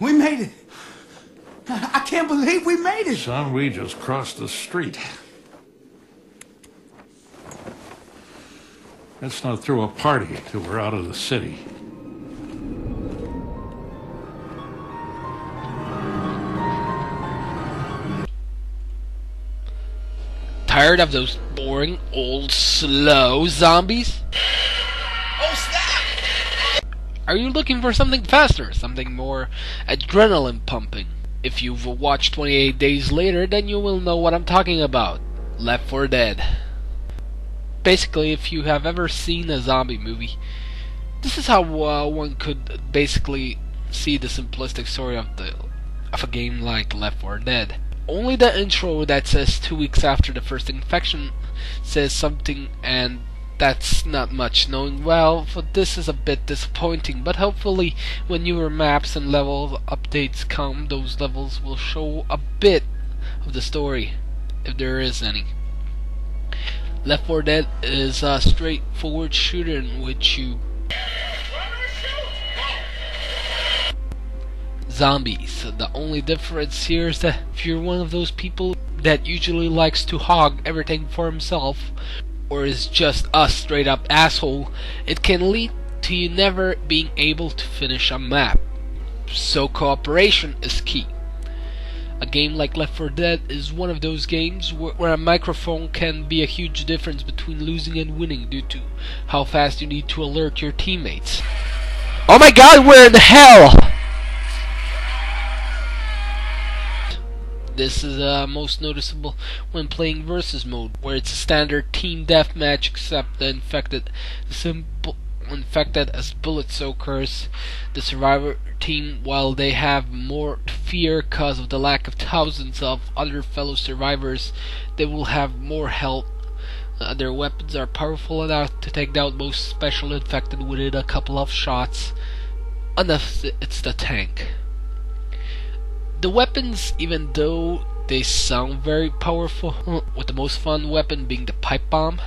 We made it. I can't believe we made it. Son, we just crossed the street. Let's not throw a party till we're out of the city. Tired of those boring, old, slow zombies? Oh, snap! Are you looking for something faster, something more adrenaline pumping? If you've watched 28 Days Later, then you will know what I'm talking about. Left 4 Dead. Basically, if you have ever seen a zombie movie, this is how one could basically see the simplistic story of a game like Left 4 Dead. Only the intro that says 2 weeks after the first infection says something, and that's not much, knowing well, but this is a bit disappointing, but hopefully when newer maps and level updates come, those levels will show a bit of the story, if there is any. Left 4 Dead is a straightforward shooter in which you zombies. The only difference here is that if you're one of those people that usually likes to hog everything for himself, or is just a straight up asshole, it can lead to you never being able to finish a map. So cooperation is key. A game like Left 4 Dead is one of those games where a microphone can be a huge difference between losing and winning due to how fast you need to alert your teammates. Oh my god, where in the hell? This is most noticeable when playing versus mode, where it's a standard team deathmatch except the infected as bullet soakers. The survivor team, while they have more to fear because of the lack of thousands of other fellow survivors, they will have more health. Their weapons are powerful enough to take down most special infected within a couple of shots, unless it's the tank. The weapons, even though they sound very powerful, with the most fun weapon being the pipe bomb,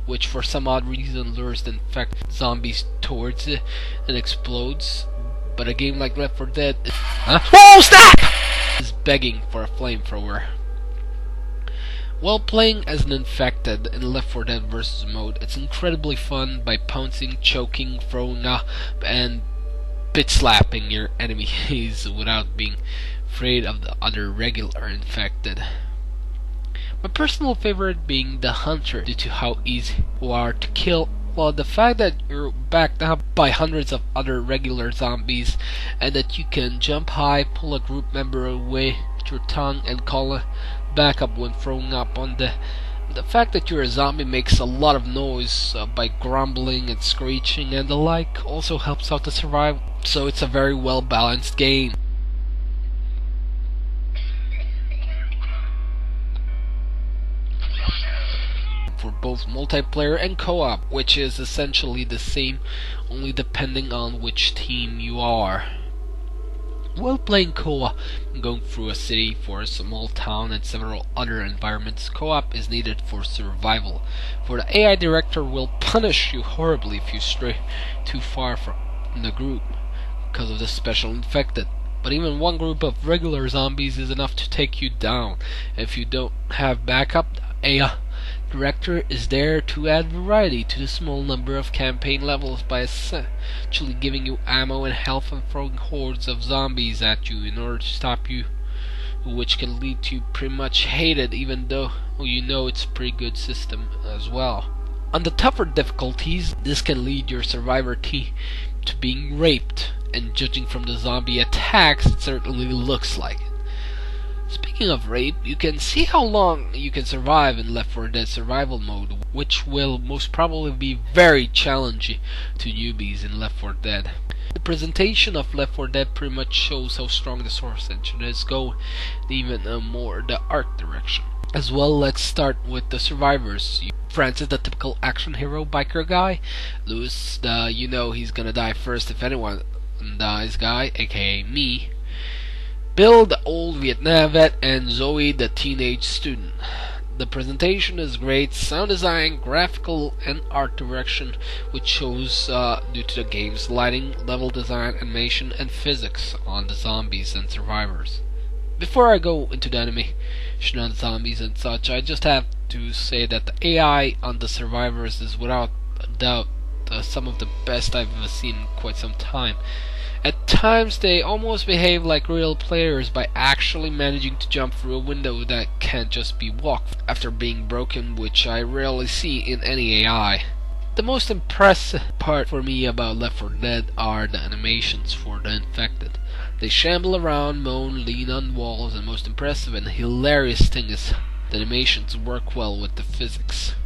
which for some odd reason lures the infected zombies towards it and explodes. But a game like Left 4 Dead is begging for a flamethrower. While playing as an infected in Left 4 Dead versus mode, it's incredibly fun by pouncing, choking, throwing up, and bit slapping your enemies without being afraid of the other regular infected. My personal favorite being the hunter due to how easy you are to kill, while the fact that you're backed up by hundreds of other regular zombies and that you can jump high, pull a group member away with your tongue and call a backup when throwing up on the fact that you're a zombie makes a lot of noise by grumbling and screeching and the like also helps out to survive, so it's a very well balanced game. For both multiplayer and co-op, which is essentially the same, only depending on which team you are. While playing co-op, going through a city, for a small town, and several other environments, co-op is needed for survival, for the AI director will punish you horribly if you stray too far from the group because of the special infected. But even one group of regular zombies is enough to take you down. If you don't have backup, the AI director is there to add variety to the small number of campaign levels by essentially giving you ammo and health and throwing hordes of zombies at you in order to stop you, which can lead to pretty much hate it, even though you know it's a pretty good system as well. On the tougher difficulties, this can lead your survivor team to being raped, and judging from the zombie attacks, it certainly looks like it. Speaking of rape, you can see how long you can survive in Left 4 Dead survival mode, which will most probably be very challenging to newbies in Left 4 Dead. The presentation of Left 4 Dead pretty much shows how strong the source engine is going, even more the art direction. As well, let's start with the survivors. Francis, the typical action hero biker guy. Louis, the you know he's gonna die first if anyone dies guy, aka me. Bill, the old Vietnam vet, and Zoe, the teenage student. The presentation is great, sound design, graphical and art direction, which shows due to the game's lighting, level design, animation, and physics on the zombies and survivors. Before I go into the animation on zombies and such, I just have to say that the AI on the survivors is without a doubt some of the best I've ever seen in quite some time. At times they almost behave like real players by actually managing to jump through a window that can't just be walked after being broken, which I rarely see in any AI. The most impressive part for me about Left 4 Dead are the animations for the infected. They shamble around, moan, lean on walls, and most impressive and hilarious thing is the animations work well with the physics.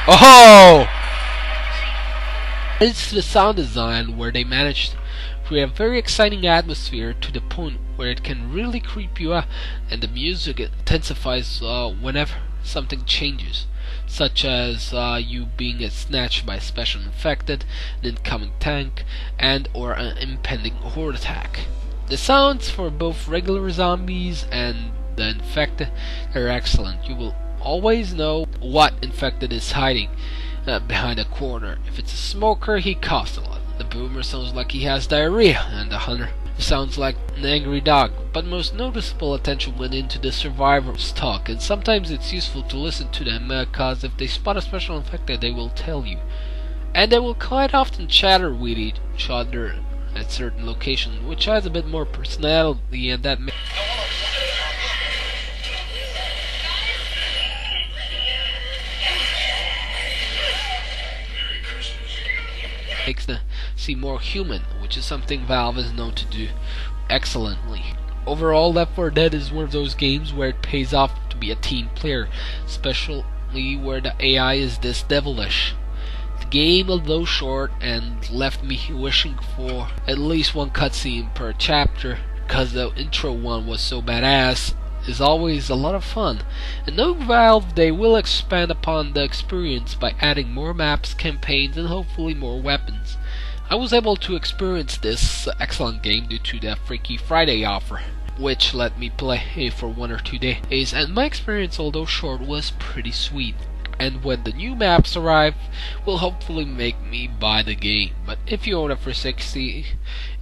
Oh! It's the sound design where they managed to create a very exciting atmosphere to the point where it can really creep you out, and the music intensifies whenever something changes, such as you being snatched by a special infected, an incoming tank, and or an impending horde attack. The sounds for both regular zombies and the infected are excellent. You will always know what infected is hiding behind a corner. If it's a smoker, he coughs a lot. The boomer sounds like he has diarrhea, and the hunter sounds like an angry dog. But most noticeable attention went into the survivors' talk, and sometimes it's useful to listen to them because if they spot a special infected, they will tell you. And they will quite often chatter with each other at certain locations, which has a bit more personality, and that makes them seem more human, which is something Valve is known to do excellently. Overall, Left 4 Dead is one of those games where it pays off to be a team player, especially where the AI is this devilish. The game, although short, and left me wishing for at least one cutscene per chapter, because the intro one was so badass, is always a lot of fun. And knowing Valve, they will expand upon the experience by adding more maps, campaigns, and hopefully more weapons. I was able to experience this excellent game due to the Freaky Friday offer, which let me play for 1 or 2 days, and my experience, although short, was pretty sweet. And when the new maps arrive, will hopefully make me buy the game. But if you own it for 60,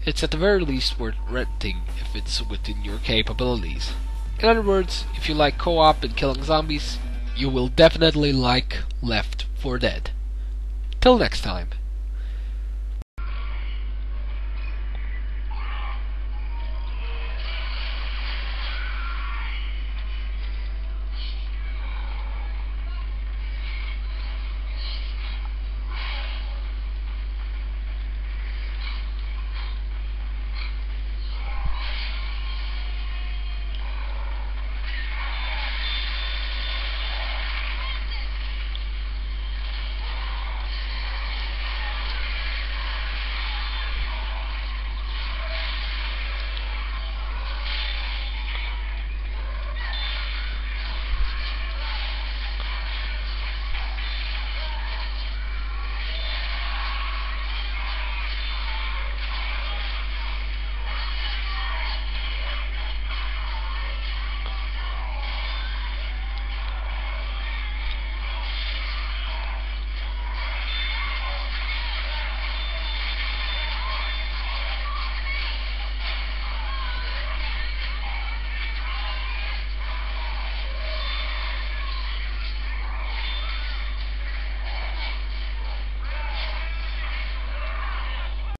it's at the very least worth renting if it's within your capabilities. In other words, if you like co-op and killing zombies, you will definitely like Left 4 Dead. Till next time.